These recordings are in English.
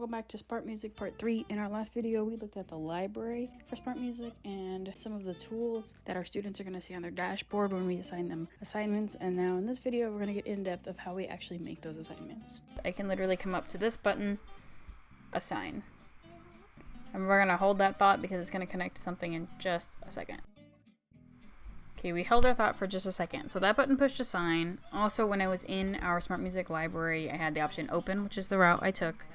welcome back to Smart Music Part 3. In our last video, we looked at the library for Smart Music and some of the tools that our students are going to see on their dashboard when we assign them assignments. And now in this video, we're going to get in depth of how we actually make those assignments. I can literally come up to this button, assign. And we're going to hold that thought because it's going to connect to something in just a second. Okay, we held our thought for just a second. So that button pushed assign. Also, when I was in our Smart Music library, I had the option open, which is the route I took.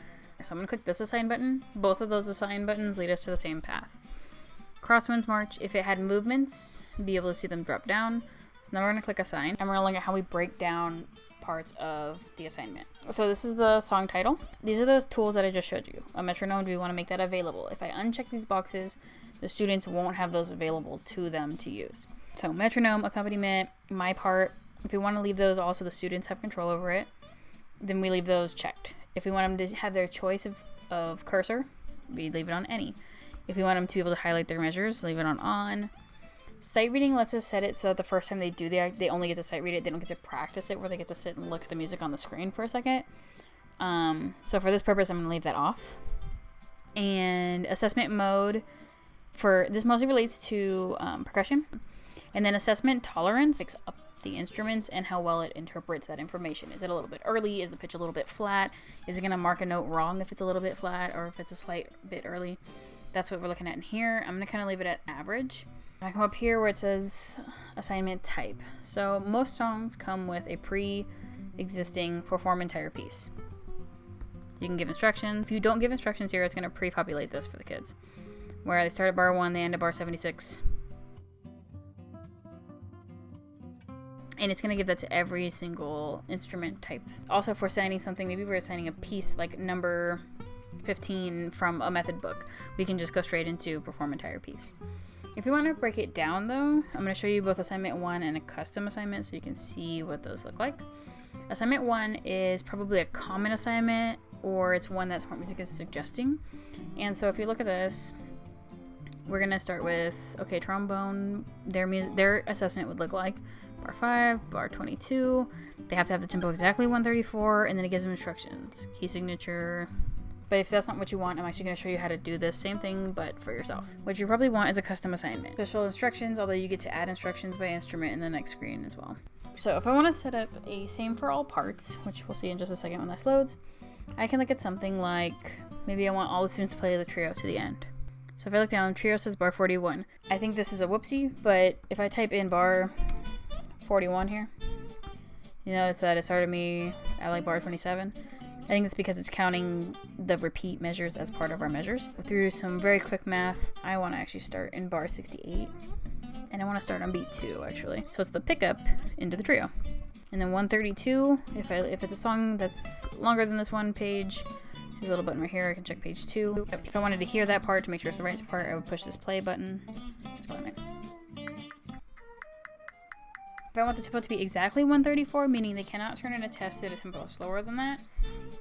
So I'm going to click this assign button. Both of those assign buttons lead us to the same path. Crosswinds March, if it had movements, be able to see them drop down. So now we're going to click assign, and we're going to look at how we break down parts of the assignment. So this is the song title. These are those tools that I just showed you. A metronome, do we want to make that available? If I uncheck these boxes, the students won't have those available to them to use. So metronome, accompaniment, my part, if we want to leave those also the students have control over it, then we leave those checked. If we want them to have their choice of cursor, we leave it on any. If we want them to be able to highlight their measures, leave it on. Sight reading lets us set it so that the first time they do they only get to sight read it, they don't get to practice it where they get to sit and look at the music on the screen for a second. So for this purpose, I'm going to leave that off. And assessment mode, for this mostly relates to percussion. And then assessment tolerance picks up the instruments and how well it interprets that information. Is it a little bit early? Is the pitch a little bit flat? Is it going to mark a note wrong if it's a little bit flat or if it's a slight bit early? That's what we're looking at in here. I'm going to kind of leave it at average. I come up here where it says assignment type. So most songs come with a pre-existing perform entire piece. You can give instructions. If you don't give instructions here, it's going to pre-populate this for the kids. Where they start at bar 1, they end at bar 76. And it's going to give that to every single instrument type. Also, if we're assigning something, maybe we're assigning a piece like number 15 from a method book, we can just go straight into perform entire piece. If you want to break it down though, I'm going to show you both assignment 1 and a custom assignment so you can see what those look like. Assignment 1 is probably a common assignment, or it's one that Smart Music is suggesting. And so if you look at this, we're going to start with, okay, trombone, their assessment would look like bar 5, bar 22. They have to have the tempo exactly 134, and then it gives them instructions, key signature. But if that's not what you want, I'm actually going to show you how to do this same thing, but for yourself. What you probably want is a custom assignment. Special instructions, although you get to add instructions by instrument in the next screen as well. So if I want to set up a same for all parts, which we'll see in just a second when this loads, I can look at something like, maybe I want all the students to play the trio to the end. So if I look down, trio says bar 41. I think this is a whoopsie, but if I type in bar 41 here, you notice that it started me at like bar 27. I think it's because it's counting the repeat measures as part of our measures. Through some very quick math, I want to actually start in bar 68, and I want to start on beat 2 actually. So it's the pickup into the trio. And then 132, if it's a song that's longer than this one page, there's a little button right here, I can check page 2. If I wanted to hear that part to make sure it's the right part, I would push this play button. That's what I meant. If I want the tempo to be exactly 134, meaning they cannot turn in a test at a tempo slower than that,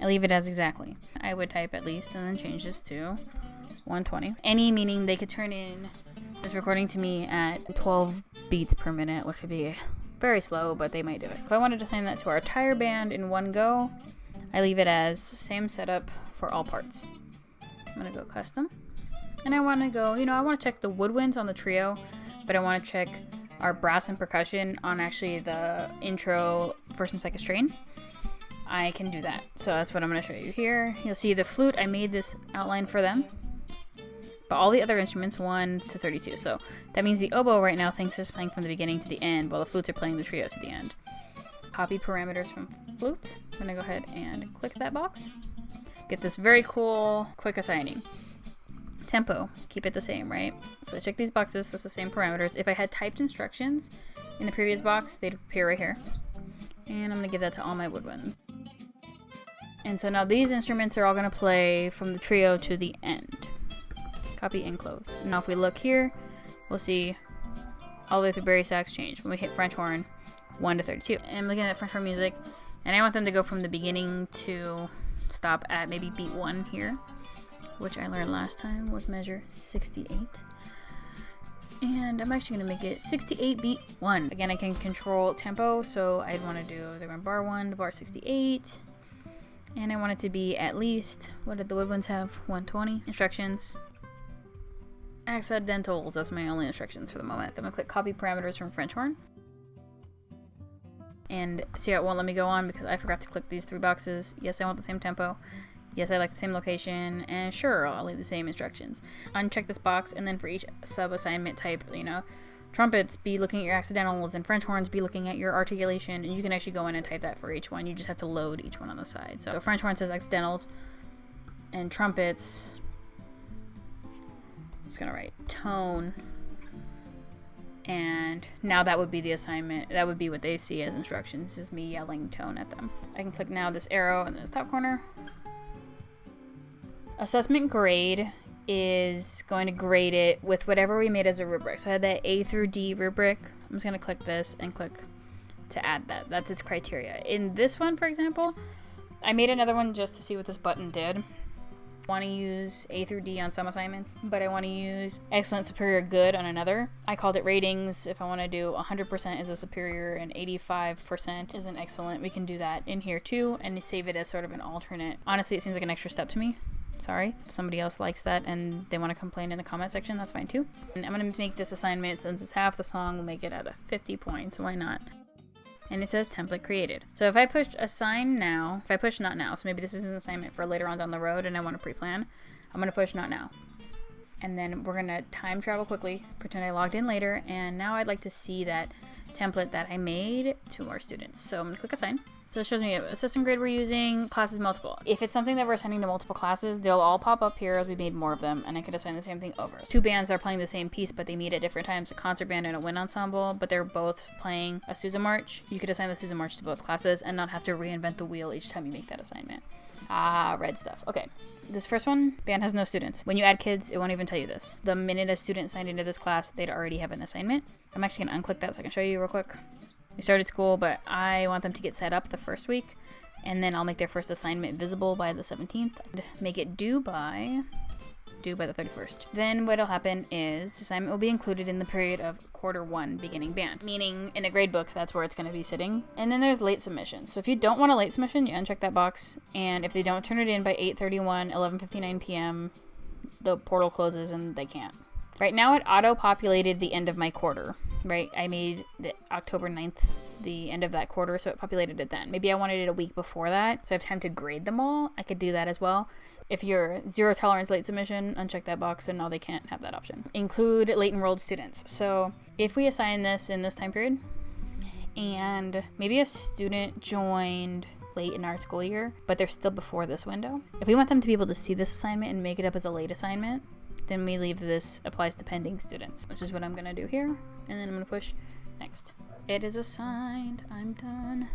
I leave it as exactly. I would type at least and then change this to 120. Any meaning they could turn in this recording to me at 12 beats per minute, which would be very slow, but they might do it. If I wanted to assign that to our entire band in one go, I leave it as same setup for all parts. I'm gonna go custom. And I wanna go, I wanna check the woodwinds on the trio, but I wanna check our brass and percussion on actually the intro first and second strain. I can do that. So that's what I'm going to show you here. You'll see the flute, I made this outline for them. But all the other instruments, 1 to 32. So that means the oboe right now thinks it's playing from the beginning to the end, while the flutes are playing the trio to the end. Copy parameters from flute. I'm going to go ahead and click that box. Get this very cool quick assigning. Tempo, keep it the same, right? So I check these boxes, so it's the same parameters. If I had typed instructions in the previous box, they'd appear right here. And I'm gonna give that to all my woodwinds. And so now these instruments are all gonna play from the trio to the end. Copy and close. Now if we look here, we'll see all the way through bari sax change. When we hit French horn, 1 to 32. And I'm looking at French horn music, and I want them to go from the beginning to stop at maybe beat 1 here, which I learned last time was measure 68. And I'm actually going to make it 68 beat 1. Again, I can control tempo, so I'd want to do, they're going bar 1 to bar 68. And I want it to be at least, what did the woodwinds have? 120. Instructions. Accidentals, that's my only instructions for the moment. I'm gonna click copy parameters from French horn. And see how it won't let me go on because I forgot to click these 3 boxes. Yes, I want the same tempo. Yes, I like the same location. And sure, I'll leave the same instructions. Uncheck this box, and then for each sub-assignment type, you know, trumpets, be looking at your accidentals, and French horns, be looking at your articulation. And you can actually go in and type that for each one. You just have to load each one on the side. So French horn says accidentals, and trumpets, I'm just gonna write tone. And now that would be the assignment. That would be what they see as instructions, is me yelling tone at them. I can click now this arrow in this top corner. Assessment grade is going to grade it with whatever we made as a rubric. So I had that A through D rubric. I'm just going to click this and click to add that. That's its criteria. In this one, for example, I made another one just to see what this button did. I want to use A through D on some assignments, but I want to use excellent, superior, good on another. I called it ratings. If I want to do 100% is a superior and 85% is an excellent, we can do that in here too and save it as sort of an alternate. Honestly, it seems like an extra step to me. Sorry. If somebody else likes that and they want to complain in the comment section, that's fine too. And I'm going to make this assignment, since it's half the song, we'll make it out of 50 points. Why not? And it says template created. So if I pushed assign now, if I push not now, so maybe this is an assignment for later on down the road and I want to pre-plan, I'm going to push not now. And then we're going to time travel quickly, pretend I logged in later, and now I'd like to see that template that I made to our students. So I'm going to click assign. So it shows me a system grade we're using, classes multiple. If it's something that we're assigning to multiple classes, they'll all pop up here as we made more of them, and I could assign the same thing over. 2 bands are playing the same piece, but they meet at different times, a concert band and a wind ensemble, but they're both playing a Sousa March. You could assign the Sousa March to both classes and not have to reinvent the wheel each time you make that assignment. Red stuff. Okay. This first one, band has no students. When you add kids, it won't even tell you this. The minute a student signed into this class, they'd already have an assignment. I'm actually going to unclick that so I can show you real quick. We started school, but I want them to get set up the first week, and then I'll make their first assignment visible by the 17th and make it due by the 31st. Then what'll happen is assignment will be included in the period of Q1 beginning band, meaning in a grade book, that's where it's going to be sitting. And then there's late submission. So if you don't want a late submission, you uncheck that box, and if they don't turn it in by 8:31, 11:59 p.m., the portal closes and they can't. Right now it auto-populated the end of my quarter, right? I made the October 9th the end of that quarter, so it populated it then. Maybe I wanted it a week before that, so I have time to grade them all. I could do that as well. If you're 0 tolerance late submission, uncheck that box, and no, they can't have that option. Include late enrolled students. So if we assign this in this time period, and maybe a student joined late in our school year, but they're still before this window. If we want them to be able to see this assignment and make it up as a late assignment, then we leave this applies to pending students, which is what I'm going to do here. And then I'm going to push next. It is assigned. I'm done.